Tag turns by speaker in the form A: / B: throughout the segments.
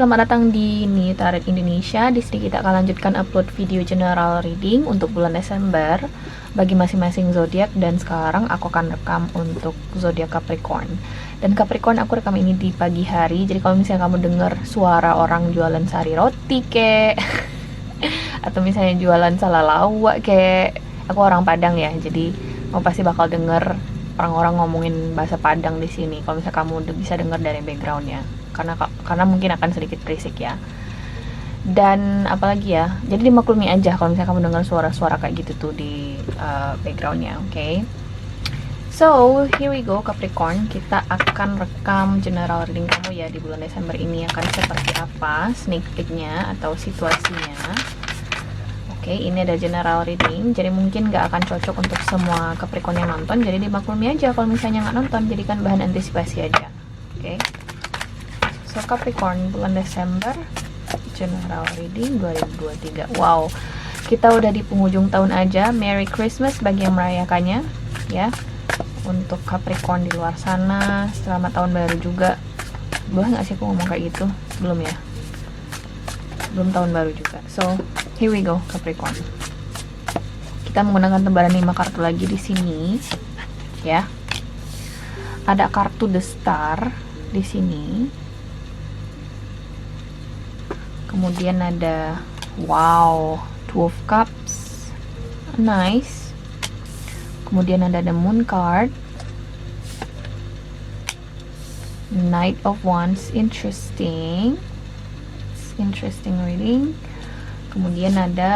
A: selamat datang di New Tarot Indonesia. Di sini kita akan lanjutkan upload video general reading untuk bulan Desember bagi masing-masing zodiak, dan sekarang aku akan rekam untuk zodiak Capricorn. Dan Capricorn aku rekam ini di pagi hari. Jadi kalau misalnya kamu dengar suara orang jualan sari roti kek atau misalnya jualan salalawak kek, aku orang Padang ya. Jadi kamu pasti bakal denger orang-orang ngomongin bahasa Padang di sini. Kalau misalnya kamu bisa dengar dari backgroundnya, karena mungkin akan sedikit berisik ya. Dan apalagi ya, jadi dimaklumi aja kalau misalnya kamu dengar suara-suara kayak gitu tuh di backgroundnya, oke? So here we go Capricorn, kita akan rekam general reading kamu ya di bulan Desember ini akan seperti apa, sneak peeknya atau situasinya. Oke, ini ada general reading, jadi mungkin gak akan cocok untuk semua Capricorn yang nonton, jadi dimaklumi aja kalau misalnya nggak nonton, jadikan bahan antisipasi aja. Oke, so Capricorn bulan Desember general reading 2023. Wow, kita udah di penghujung tahun aja. Merry Christmas bagi yang merayakannya ya. Untuk Capricorn di luar sana, selamat tahun baru juga. Boleh nggak sih aku ngomong kayak gitu? Belum ya, belum tahun baru juga. So here we go Capricorn. Kita menggunakan tebaran 5 kartu lagi di sini ya. Ada kartu The Star di sini. Kemudian ada wow, Two of Cups, nice. Kemudian ada the Moon card, Knight of Wands, interesting reading. Kemudian ada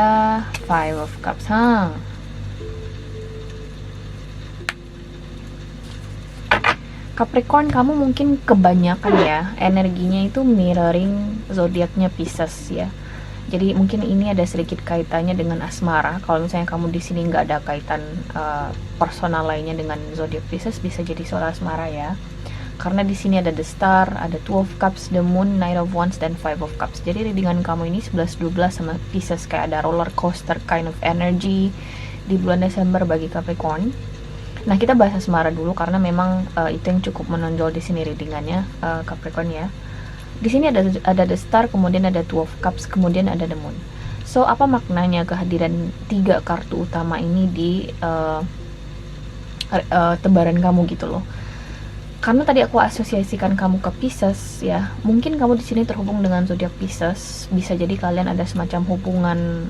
A: Five of Cups, Capricorn, kamu mungkin kebanyakan ya energinya itu mirroring zodiaknya Pisces ya. Jadi mungkin ini ada sedikit kaitannya dengan asmara. Kalau misalnya kamu di sini nggak ada kaitan personal lainnya dengan zodiak Pisces, bisa jadi soal asmara ya. Karena di sini ada the Star, ada Two of Cups, the Moon, Knight of Wands, dan Five of Cups. Jadi readingan kamu ini 11-12 sama Pisces, kayak ada roller coaster kind of energy di bulan Desember bagi Capricorn. Nah, kita bahas asmara dulu karena memang itu yang cukup menonjol di sini readingannya Capricorn ya. Di sini ada the Star, kemudian ada Two of Cups, kemudian ada the Moon. So, apa maknanya kehadiran 3 kartu utama ini di tebaran kamu gitu loh? Karena tadi aku asosiasikan kamu ke Pisces ya. Mungkin kamu di sini terhubung dengan zodiak Pisces. Bisa jadi kalian ada semacam hubungan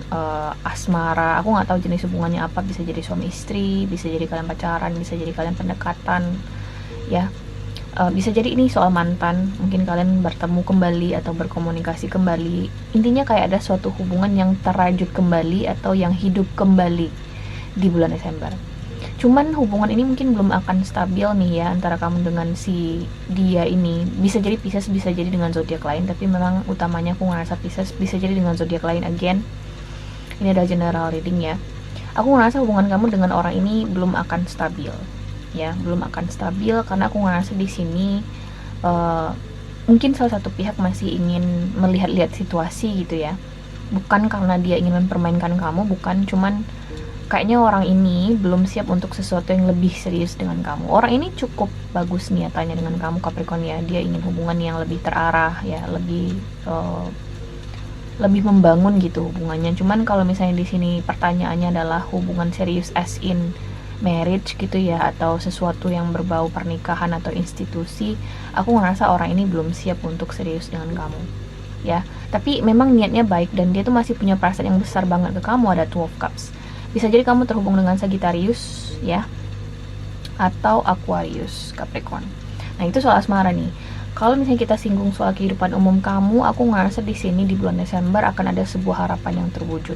A: asmara. Aku nggak tahu jenis hubungannya apa. Bisa jadi suami istri, bisa jadi kalian pacaran, bisa jadi kalian pendekatan ya. Bisa jadi ini soal mantan. Mungkin kalian bertemu kembali atau berkomunikasi kembali. Intinya kayak ada suatu hubungan yang terajut kembali atau yang hidup kembali di bulan Desember. Cuman hubungan ini mungkin belum akan stabil nih ya antara kamu dengan si dia ini. Bisa jadi Pisces, bisa jadi dengan zodiak lain, tapi memang utamanya aku ngerasa Pisces, bisa jadi dengan zodiak lain again. Ini ada general reading ya. Aku ngerasa hubungan kamu dengan orang ini belum akan stabil. Ya, belum akan stabil karena aku ngerasa di sini mungkin salah satu pihak masih ingin melihat-lihat situasi gitu ya. Bukan karena dia ingin mempermainkan kamu, bukan, cuman kayaknya orang ini belum siap untuk sesuatu yang lebih serius dengan kamu. Orang ini cukup bagus niatannya dengan kamu Capricorn ya. Dia ingin hubungan yang lebih terarah ya, lebih membangun gitu hubungannya. Cuman kalau misalnya di sini pertanyaannya adalah hubungan serius as in marriage gitu ya, atau sesuatu yang berbau pernikahan atau institusi, aku ngerasa orang ini belum siap untuk serius dengan kamu ya. Tapi memang niatnya baik dan dia tuh masih punya perasaan yang besar banget ke kamu. Ada Two of Cups. Bisa jadi kamu terhubung dengan Sagittarius ya, atau Aquarius Capricorn. Nah, itu soal asmara nih. Kalau misalnya kita singgung soal kehidupan umum kamu, aku ngerasa di sini di bulan Desember akan ada sebuah harapan yang terwujud.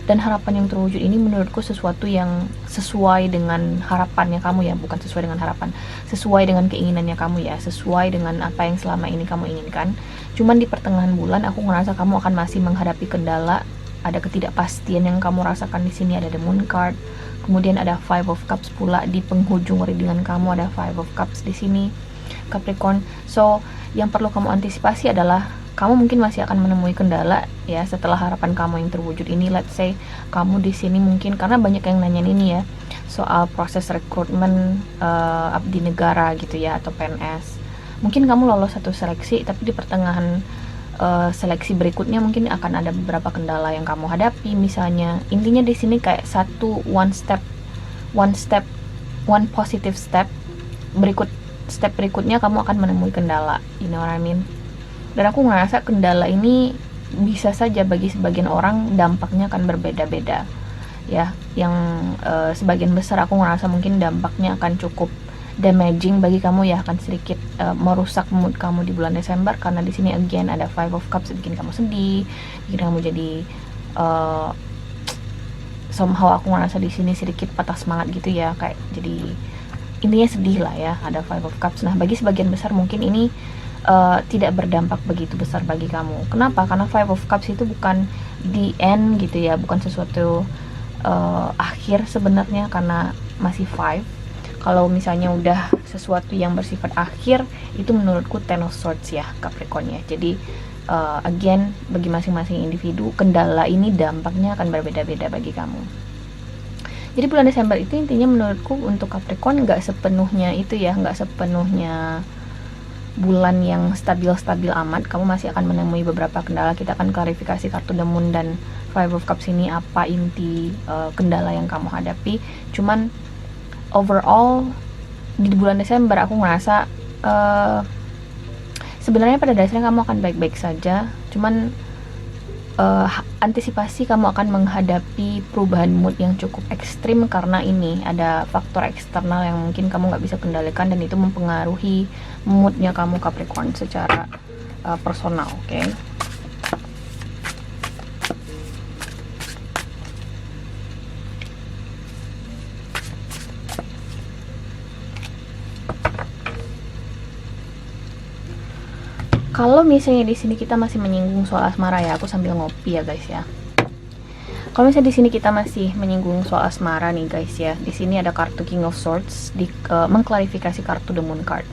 A: Dan harapan yang terwujud ini menurutku sesuatu yang sesuai dengan harapannya kamu ya, bukan sesuai dengan harapan, sesuai dengan keinginannya kamu ya, sesuai dengan apa yang selama ini kamu inginkan. Cuman di pertengahan bulan aku ngerasa kamu akan masih menghadapi kendala. Ada ketidakpastian yang kamu rasakan di sini. Ada the Moon card, kemudian ada Five of Cups pula di penghujung readingan kamu. Ada Five of Cups di sini Capricorn. So yang perlu kamu antisipasi adalah kamu mungkin masih akan menemui kendala ya setelah harapan kamu yang terwujud ini. Let's say kamu di sini mungkin, karena banyak yang nanyain ini ya soal proses rekrutmen abdi negara gitu ya, atau PNS. Mungkin kamu lolos satu seleksi tapi di pertengahan seleksi berikutnya mungkin akan ada beberapa kendala yang kamu hadapi. Misalnya intinya di sini kayak one positive step, step berikutnya kamu akan menemui kendala, you know what I mean. Dan aku ngerasa kendala ini bisa saja bagi sebagian orang dampaknya akan berbeda-beda ya. Yang sebagian besar aku ngerasa mungkin dampaknya akan cukup damaging bagi kamu ya, akan sedikit merusak mood kamu di bulan Desember, karena di sini again ada Five of Cups, bikin kamu sedih, bikin kamu jadi somehow aku ngerasa di sini sedikit patah semangat gitu ya, kayak jadi intinya sedih lah ya, ada Five of Cups. Nah, bagi sebagian besar mungkin ini tidak berdampak begitu besar bagi kamu. Kenapa? Karena Five of Cups itu bukan the end gitu ya, bukan sesuatu akhir sebenarnya, karena masih five. Kalau misalnya udah sesuatu yang bersifat akhir, itu menurutku Ten of Swords ya, Capricorn ya. Jadi again, bagi masing-masing individu, kendala ini dampaknya akan berbeda-beda bagi kamu. Jadi bulan Desember itu intinya menurutku untuk Capricorn nggak sepenuhnya itu ya, nggak sepenuhnya bulan yang stabil-stabil amat. Kamu masih akan menemui beberapa kendala. Kita akan klarifikasi kartu The Moon dan Five of Cups ini apa inti kendala yang kamu hadapi. Cuman overall di bulan Desember aku ngerasa sebenarnya pada dasarnya kamu akan baik-baik saja. Cuman antisipasi kamu akan menghadapi perubahan mood yang cukup ekstrim, karena ini ada faktor eksternal yang mungkin kamu nggak bisa kendalikan, dan itu mempengaruhi moodnya kamu Capricorn secara personal. Oke. Kalau misalnya di sini kita masih menyinggung soal asmara ya, aku sambil ngopi ya guys ya. Kalau misalnya di sini kita masih menyinggung soal asmara nih guys ya, di sini ada kartu King of Swords mengklarifikasi kartu The Moon card.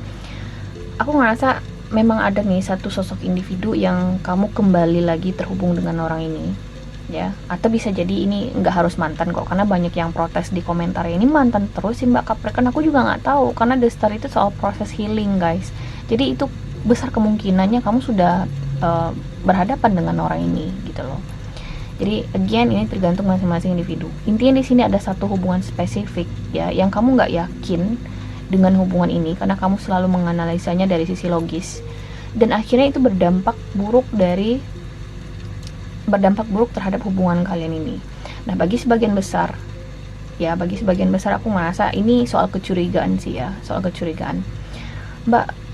A: Aku ngerasa memang ada nih satu sosok individu yang kamu kembali lagi terhubung dengan orang ini ya, atau bisa jadi ini nggak harus mantan kok, karena banyak yang protes di komentar ini mantan terus sih Mbak Capricorn. Aku juga nggak tahu, karena The Star itu soal proses healing guys. Jadi itu besar kemungkinannya kamu sudah berhadapan dengan orang ini gitu loh. Jadi again ini tergantung masing-masing individu. Intinya di sini ada satu hubungan spesifik ya yang kamu nggak yakin dengan hubungan ini, karena kamu selalu menganalisanya dari sisi logis, dan akhirnya itu berdampak buruk terhadap hubungan kalian ini. Nah, bagi sebagian besar aku merasa ini soal kecurigaan sih ya, soal kecurigaan. Mbak,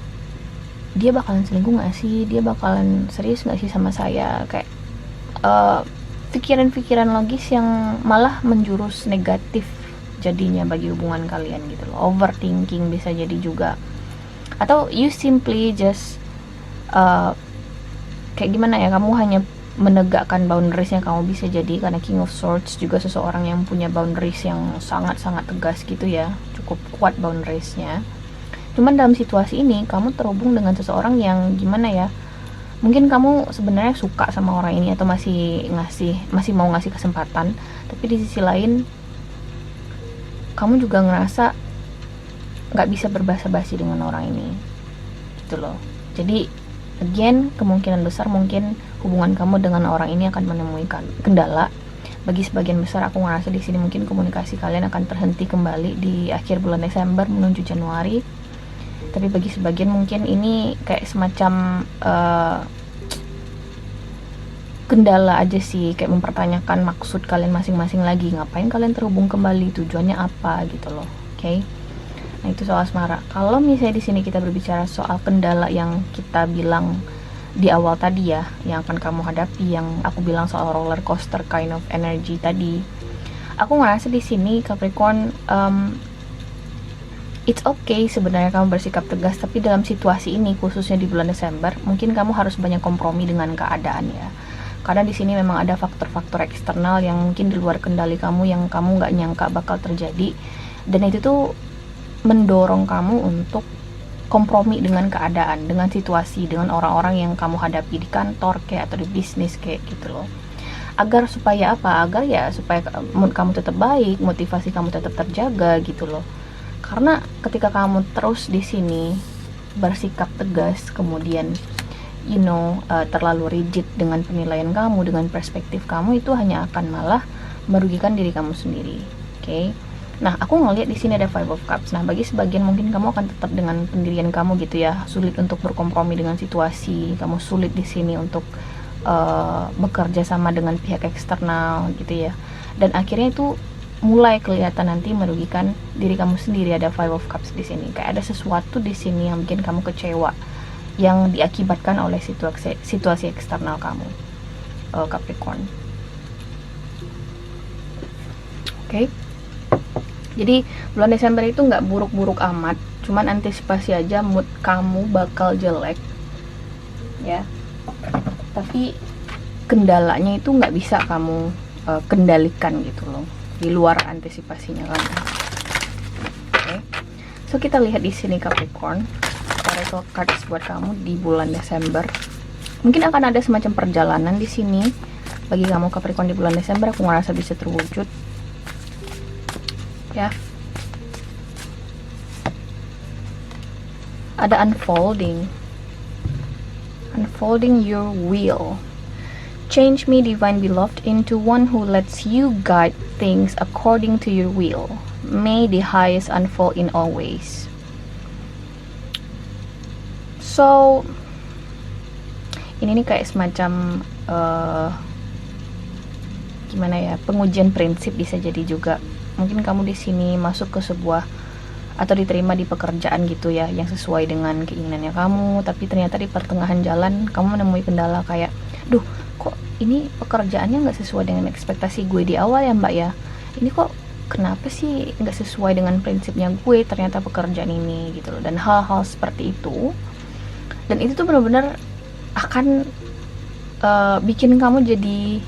A: dia bakalan selingkuh gak sih? Dia bakalan serius gak sih sama saya? Kayak pikiran-pikiran logis yang malah menjurus negatif jadinya bagi hubungan kalian gitu loh. Overthinking bisa jadi juga. Atau you simply just kayak gimana ya, kamu hanya menegakkan boundaries yang kamu bisa jadi, karena King of Swords juga seseorang yang punya boundaries yang sangat-sangat tegas gitu ya, cukup kuat boundariesnya. Cuman dalam situasi ini kamu terhubung dengan seseorang yang gimana ya, mungkin kamu sebenarnya suka sama orang ini atau masih mau ngasih kesempatan, tapi di sisi lain kamu juga ngerasa nggak bisa berbasa-basi dengan orang ini gitu loh. Jadi again, kemungkinan besar mungkin hubungan kamu dengan orang ini akan menemui kendala. Bagi sebagian besar aku ngerasa di sini mungkin komunikasi kalian akan terhenti kembali di akhir bulan Desember menuju Januari. Tapi bagi sebagian mungkin ini kayak semacam kendala aja sih, kayak mempertanyakan maksud kalian masing-masing lagi, ngapain kalian terhubung kembali, tujuannya apa gitu loh. Oke. Nah, itu soal asmara. Kalau misalnya di sini kita berbicara soal kendala yang kita bilang di awal tadi ya, yang akan kamu hadapi, yang aku bilang soal roller coaster kind of energy tadi, aku ngerasa di sini Capricorn it's okay sebenarnya kamu bersikap tegas, tapi dalam situasi ini khususnya di bulan Desember mungkin kamu harus banyak kompromi dengan keadaan ya, karena di sini memang ada faktor-faktor eksternal yang mungkin di luar kendali kamu, yang kamu nggak nyangka bakal terjadi, dan itu tuh mendorong kamu untuk kompromi dengan keadaan, dengan situasi, dengan orang-orang yang kamu hadapi di kantor kayak atau di bisnis kayak gitu loh. Agar supaya apa? Agar ya supaya mood kamu tetap baik, motivasi kamu tetap terjaga gitu loh. Karena ketika kamu terus di sini bersikap tegas, kemudian terlalu rigid dengan penilaian kamu, dengan perspektif kamu, itu hanya akan malah merugikan diri kamu sendiri. Oke. Nah, aku ngeliat di sini ada Five of Cups. Nah, bagi sebagian mungkin kamu akan tetap dengan pendirian kamu gitu ya, sulit untuk berkompromi dengan situasi, kamu sulit di sini untuk bekerja sama dengan pihak eksternal gitu ya. Dan akhirnya itu mulai kelihatan nanti merugikan diri kamu sendiri. Ada Five of Cups di sini. Kayak ada sesuatu di sini yang bikin kamu kecewa, yang diakibatkan oleh situasi eksternal kamu, Capricorn. Oke. Jadi bulan Desember itu nggak buruk-buruk amat, cuman antisipasi aja mood kamu bakal jelek ya. Tapi kendalanya itu nggak bisa kamu kendalikan gitu loh, di luar antisipasinya kamu. Oke. So kita lihat di sini Capricorn, Oracle cards buat kamu di bulan Desember. Mungkin akan ada semacam perjalanan di sini bagi kamu Capricorn di bulan Desember. Aku ngerasa bisa terwujud ya. Ada unfolding your will. Change me, divine beloved, into one who lets you guide things according to your will. May the highest unfold in all ways. So ini nih kayak semacam gimana ya, pengujian prinsip bisa jadi juga. Mungkin kamu di sini masuk ke sebuah atau diterima di pekerjaan gitu ya, yang sesuai dengan keinginannya kamu, tapi ternyata di pertengahan jalan kamu menemui kendala kayak, duh kok ini pekerjaannya nggak sesuai dengan ekspektasi gue di awal ya mbak ya, ini kok kenapa sih nggak sesuai dengan prinsipnya gue ternyata pekerjaan ini gitu loh. Dan hal-hal seperti itu, dan itu tuh benar-benar akan bikin kamu jadi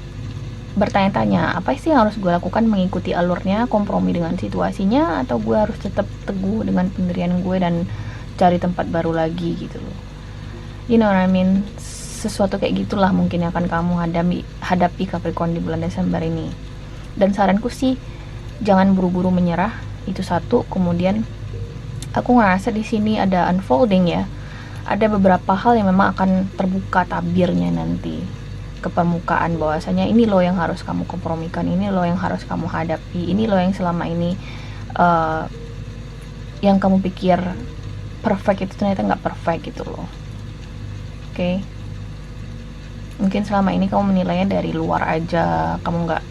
A: bertanya-tanya, apa sih yang harus gue lakukan, mengikuti alurnya, kompromi dengan situasinya, atau gue harus tetap teguh dengan pendirian gue dan cari tempat baru lagi gitu loh. You know what I mean? Sesuatu kayak gitulah mungkin yang akan kamu hadapi Capricorn di bulan Desember ini. Dan saranku sih jangan buru-buru menyerah, itu satu. Kemudian aku ngerasa di sini ada unfolding ya, ada beberapa hal yang memang akan terbuka tabirnya nanti ke permukaan, bahwasanya ini loh yang harus kamu kompromikan, ini loh yang harus kamu hadapi, ini loh yang selama ini yang kamu pikir perfect itu ternyata nggak perfect gitu loh. Oke. Mungkin selama ini kamu menilainya dari luar aja, kamu nggak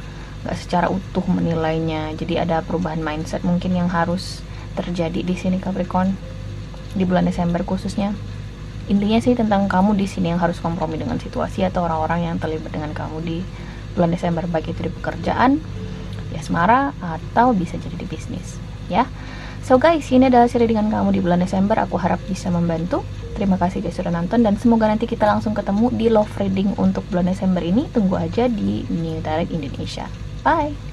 A: secara utuh menilainya. Jadi ada perubahan mindset mungkin yang harus terjadi di sini Capricorn di bulan Desember khususnya. Intinya sih tentang kamu di sini yang harus kompromi dengan situasi atau orang-orang yang terlibat dengan kamu di bulan Desember, baik itu di pekerjaan, di asmara, atau bisa jadi di bisnis ya. So guys, ini adalah hasil readingan kamu di bulan Desember. Aku harap bisa membantu. Terima kasih guys sudah nonton, dan semoga nanti kita langsung ketemu di love reading untuk bulan Desember ini. Tunggu aja di New Direct Indonesia. Bye.